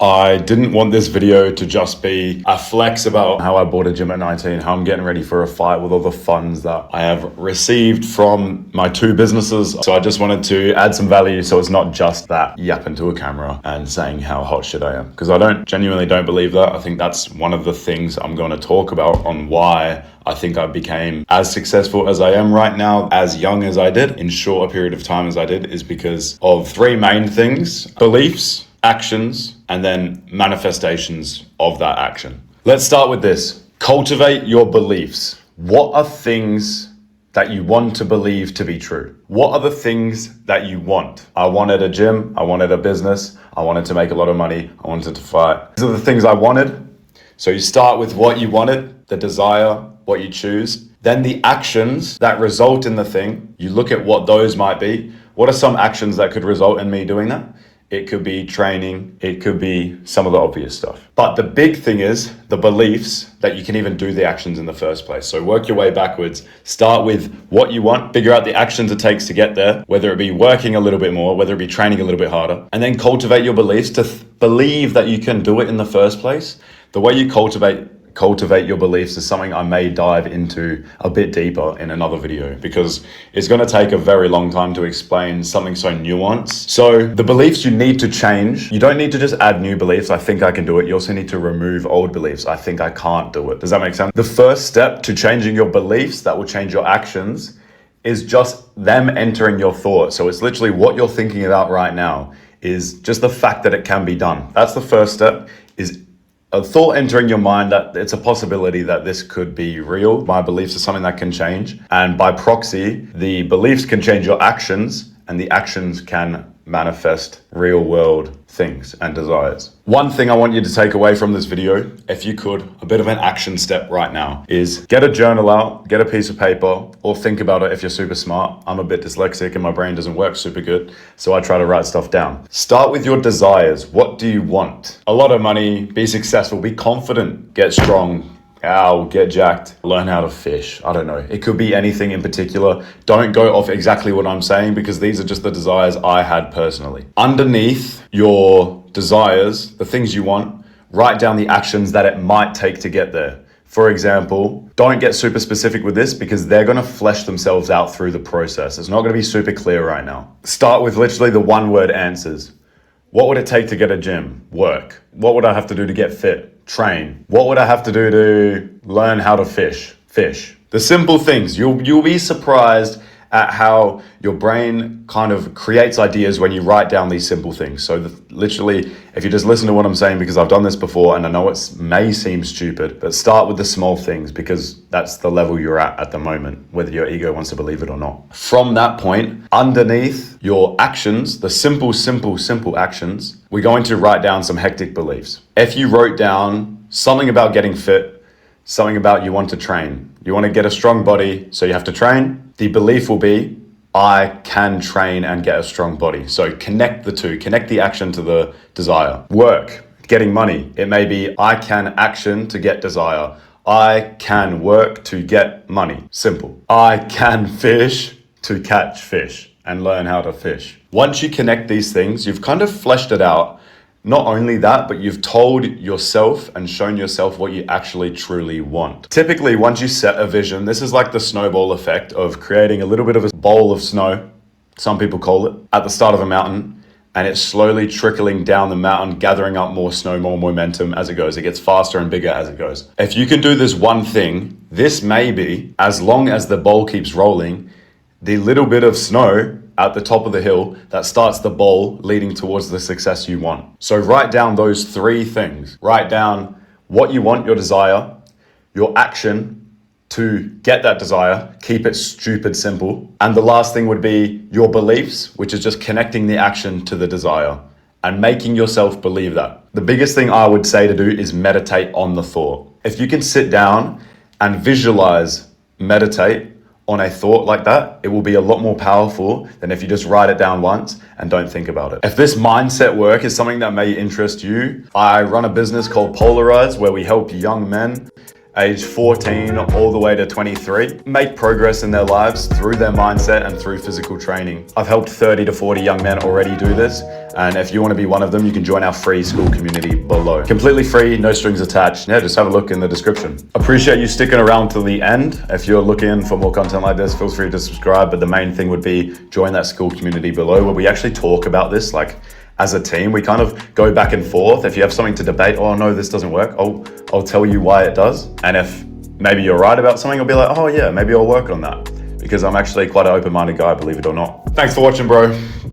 I didn't want this video to just be a flex about how I bought a gym at 19, how I'm getting ready for a fight with all the funds that I have received from my two businesses. So I just wanted to add some value so it's not just that yapping to a camera and saying how hot shit I am. Because I genuinely don't believe that. I think that's one of the things I'm going to talk about on why I think I became as successful as I am right now, as young as I did, in short a period of time as I did, is because of three main things: beliefs, actions, and then manifestations of that action. Let's start with this. Cultivate your beliefs. What are things that you want to believe to be true? What are the things that you want? I wanted a gym. I wanted a business. I wanted to make a lot of money. I wanted to fight. These are the things I wanted. So you start with what you wanted, the desire, what you choose. Then the actions that result in the thing, you look at what those might be. What are some actions that could result in me doing that? It could be training, it could be some of the obvious stuff. But the big thing is the beliefs that you can even do the actions in the first place. So work your way backwards. Start with what you want, figure out the actions it takes to get there, whether it be working a little bit more, whether it be training a little bit harder, and then cultivate your beliefs to believe that you can do it in the first place. The way you cultivate your beliefs is something I may dive into a bit deeper in another video, because it's going to take a very long time to explain something so nuanced. So the beliefs you need to change, you don't need to just add new beliefs. I think I can do it. You also need to remove old beliefs. I think I can't do it. Does that make sense? The first step to changing your beliefs that will change your actions is just them entering your thoughts. So it's literally what you're thinking about right now is just the fact that it can be done. That's the first step, is a thought entering your mind that it's a possibility that this could be real. My beliefs are something that can change. And by proxy, the beliefs can change your actions, and the actions can manifest real world things and desires. One thing I want you to take away from this video, if you could, a bit of an action step right now, is get a journal out, get a piece of paper, or think about it if you're super smart. I'm a bit dyslexic and my brain doesn't work super good, so I try to write stuff down. Start with your desires. What do you want? A lot of money, be successful, be confident, get strong, get jacked, learn how to fish. I don't know. It could be anything in particular. Don't go off exactly what I'm saying, because these are just the desires I had personally. Underneath your desires, the things you want, write down the actions that it might take to get there. For example, don't get super specific with this, because they're going to flesh themselves out through the process. It's not going to be super clear right now. Start with literally the one-word answers. What would it take to get a gym? Work. What would I have to do to get fit? Train. What would I have to do to learn how to fish? Fish. The simple things. You'll be surprised at how your brain kind of creates ideas when you write down these simple things. So literally, if you just listen to what I'm saying, because I've done this before and I know it may seem stupid, but start with the small things, because that's the level you're at the moment, whether your ego wants to believe it or not. From that point, underneath your actions, the simple actions, we're going to write down some hectic beliefs. If you wrote down something about getting fit, something about you want to train, you want to get a strong body, so you have to train, the belief will be, I can train and get a strong body. So connect the two, connect the action to the desire. Work, getting money. It may be, I can action to get desire. I can work to get money. Simple. I can fish to catch fish and learn how to fish. Once you connect these things, you've kind of fleshed it out. Not only that, but you've told yourself and shown yourself what you actually truly want. Typically, once you set a vision, this is like the snowball effect of creating a little bit of a bowl of snow, some people call it, at the start of a mountain, and it's slowly trickling down the mountain, gathering up more snow, more momentum as it goes. It gets faster and bigger as it goes. If you can do this one thing, this may be, as long as the bowl keeps rolling, the little bit of snow at the top of the hill that starts the bowl leading towards the success you want. So write down those three things. Write down what you want, your desire, your action to get that desire, keep it stupid simple. And the last thing would be your beliefs, which is just connecting the action to the desire and making yourself believe that. The biggest thing I would say to do is meditate on the thought. If you can sit down and visualize, meditate on a thought like that, it will be a lot more powerful than if you just write it down once and don't think about it. If this mindset work is something that may interest you, I run a business called Polarize, where we help young men age 14 all the way to 23, make progress in their lives through their mindset and through physical training. I've helped 30 to 40 young men already do this, and if you want to be one of them, you can join our free school community below. Completely free, no strings attached. Yeah, just have a look in the description. Appreciate you sticking around till the end. If you're looking for more content like this, feel free to subscribe, but the main thing would be join that school community below where we actually talk about this, like, as a team. We kind of go back and forth. If you have something to debate, oh no, this doesn't work, I'll tell you why it does. And if maybe you're right about something, I'll be like, oh yeah, maybe I'll work on that. Because I'm actually quite an open-minded guy, believe it or not. Thanks for watching, bro.